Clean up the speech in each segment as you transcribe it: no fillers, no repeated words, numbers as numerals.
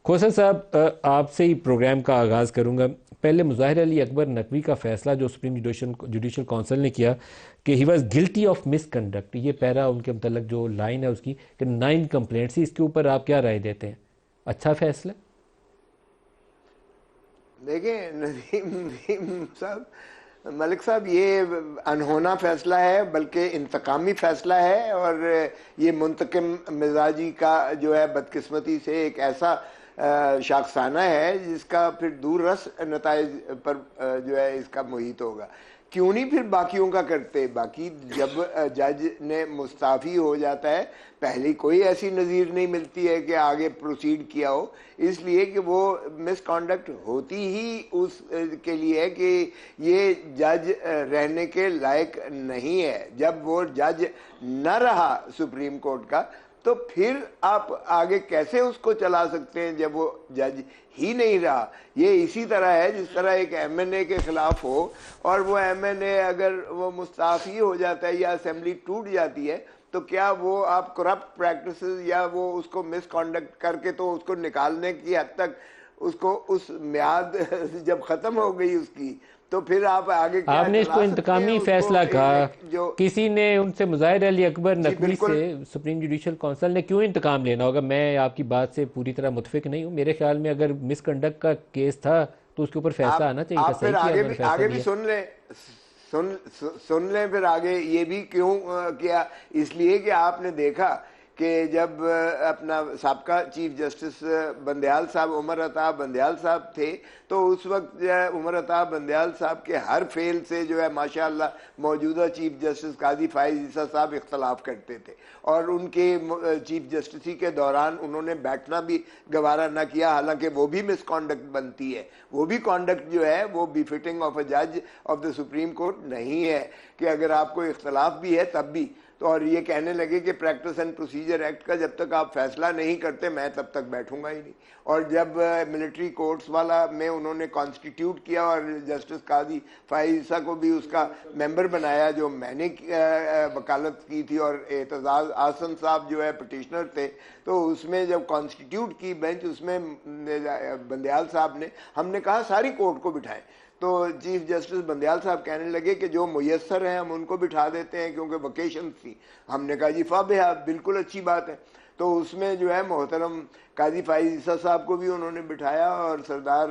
खोसन साहब, आपसे ही प्रोग्राम का आगाज़ करूंगा। पहले मुज़ाहिर अली अकबर नकवी का फैसला जो सुप्रीम जुडिशल काउंसिल ने किया कि he was guilty of misconduct, ये पैरा उनके मतलब जो लाइन है उसकी कि 9 कंप्लेंट्स थी, इसके ऊपर आप क्या राय देते हैं? अच्छा फैसला? देखिए नदीम नदीम साहब, मलिक साहब, ये अनहोना फैसला है, बल्कि इंतकामी फैसला है। और ये मुंतकिम मिजाजी का जो है बदकिस्मती से एक ऐसा शाखसाना है जिसका फिर दूर रस नताइज पर जो है इसका मुहित होगा। क्यों नहीं फिर बाकियों का करते? बाकी जब जज ने मुस्ताफ़ी हो जाता है, पहले कोई ऐसी नज़ीर नहीं मिलती है कि आगे प्रोसीड किया हो, इसलिए कि वो मिसकॉन्डक्ट होती ही उस के लिए है कि ये जज रहने के लायक नहीं है। जब वो जज न रहा सुप्रीम कोर्ट का, तो फिर आप आगे कैसे उसको चला सकते हैं जब वो जज ही नहीं रहा? ये इसी तरह है जिस तरह एक एमएनए के खिलाफ हो और वो एमएनए अगर वो मुस्ताफ़ी हो जाता है या असेंबली टूट जाती है, तो क्या वो आप करप्ट प्रैक्टिसेस या वो उसको मिसकॉन्डक्ट करके तो उसको निकालने की हद तक उसको उस म्याद जब खत्म हो गई उसकी, तो फिर आप आगे क्या आपने इसको इंतकामी फैसला कहा, जो किसी ने उनसे मुज़ाहिर अली अकबर नकवी से सुप्रीम जुडिशल काउंसिल ने क्यों इंतकाम लेना होगा? मैं आपकी बात से पूरी तरह मुतफिक नहीं हूँ। मेरे ख्याल में अगर मिसकंडक्ट का केस था तो उसके ऊपर फैसला आना चाहिए था। आप फिर आगे भी सुन लें फिर आगे ये भी क्यों किया? इसलिए कि आपने देखा कि जब अपना साबका चीफ जस्टिस बंदयाल साहब, उमर अता बंदयाल साहब थे, तो उस वक्त उमर अता बंदयाल साहब के हर फेल से जो है माशाअल्लाह मौजूदा चीफ जस्टिस काजी फाइज ईसा साहब इख्तलाफ करते थे, और उनके चीफ जस्टिस के दौरान उन्होंने बैठना भी गवारा ना किया। हालांकि वो भी मिसकॉन्डक्ट बनती है, वो भी कॉन्डक्ट जो है वो बिफिटिंग ऑफ अ जज ऑफ द सुप्रीम कोर्ट नहीं है कि अगर आपको इख्तलाफ भी है तब भी। तो और ये कहने लगे कि प्रैक्टिस एंड प्रोसीजर एक्ट का जब तक आप फैसला नहीं करते मैं तब तक बैठूंगा ही नहीं। और जब मिलिट्री कोर्ट्स वाला में उन्होंने कॉन्स्टिट्यूट किया और जस्टिस काजी फाइजा को भी उसका मेंबर बनाया, जो मैंने वकालत की थी, और एतजाज आसन साहब जो है पिटिशनर थे, तो उसमें जब कॉन्स्टिट्यूट की बेंच, उसमें बंदयाल साहब ने, हमने कहा सारी कोर्ट को बिठाएं, तो चीफ जस्टिस बंदयाल साहब कहने लगे कि जो मुयस्सर हैं हम उनको बिठा देते हैं क्योंकि वेकेशन थी। हमने कहा जी फाबिहा, बिल्कुल अच्छी बात है। तो उसमें जो है मोहतरम काजी फाइज ईसा साहब को भी उन्होंने बिठाया, और सरदार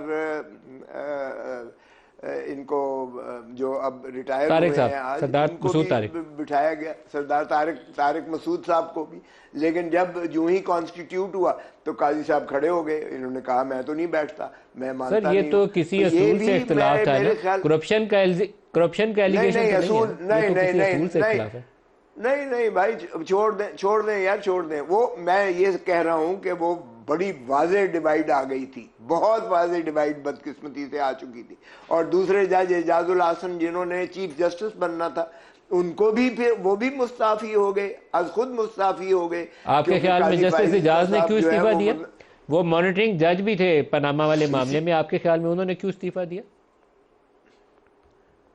इनको जो अब रिटायर हुए हैं आज, उनको भी बिठाया गया, सरदार तारिक मसूद साहब को भी। लेकिन जब यूं ही कॉन्स्टिट्यूट हुआ तो काजी साहब खड़े हो गए, इन्होंने कहा मैं तो नहीं बैठता, मैं मानता नहीं। सर ये तो किसी असूल से इख्तिलाफ था ना, करप्शन का एलिगेशन नहीं भाई, छोड़ दें यार, छोड़ दें। वो मैं ये कह रहा हूं कि वो बड़ी वाज़ेह डिवाइड आ गई थी, बहुत वाज़ेह डिवाइड बदकिस्मती से आ चुकी थी। और दूसरे जज एजाजुल हसन जिन्होंने चीफ जस्टिस बनना था, उनको भी फिर वो भी मुस्ताफी हो गए, आज खुद मुस्ताफी हो गए। आपके ख्याल में जस्टिस एजाज ने क्यों इस्तीफा दिया? वो मॉनिटरिंग जज भी थे पनामा वाले मामले में, आपके ख्याल में उन्होंने क्यों इस्तीफा दिया?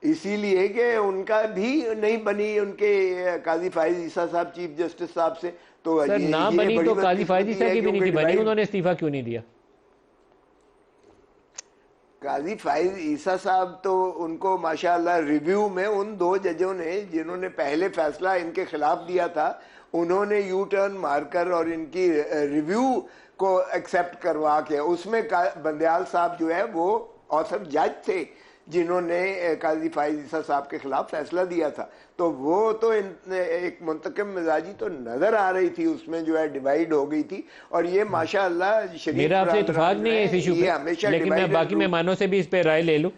इसीलिए कि उनका भी नहीं बनी उनके काजी फाइज ईसा साहब चीफ जस्टिस साहब से। तो सर ना बनी तो काजी फाइज ईसा की भी नहीं थी बनी, उन्होंने इस्तीफा क्यों नहीं दिया? काजी फाइज ईसा साहब तो उनको माशाअल्लाह रिव्यू में उन दो जजों ने जिन्होंने पहले फैसला इनके खिलाफ दिया था, उन्होंने यू टर्न मारकर और इनकी रिव्यू को एक्सेप्ट करवा के, उसमें बंदयाल साहब जो है वो औसत जज थे जिन्होंने काजी फाइज ईसा साहब के खिलाफ फैसला दिया था। तो वो तो एक मुंतकिम मिजाजी तो नजर आ रही थी, उसमें जो है डिवाइड हो गई थी। और ये माशाअल्लाह मेरा आपसे इत्तेफाक नहीं है इस इशू पे, लेकिन मैं बाकी मेहमानों से भी इस पे राय ले लूं।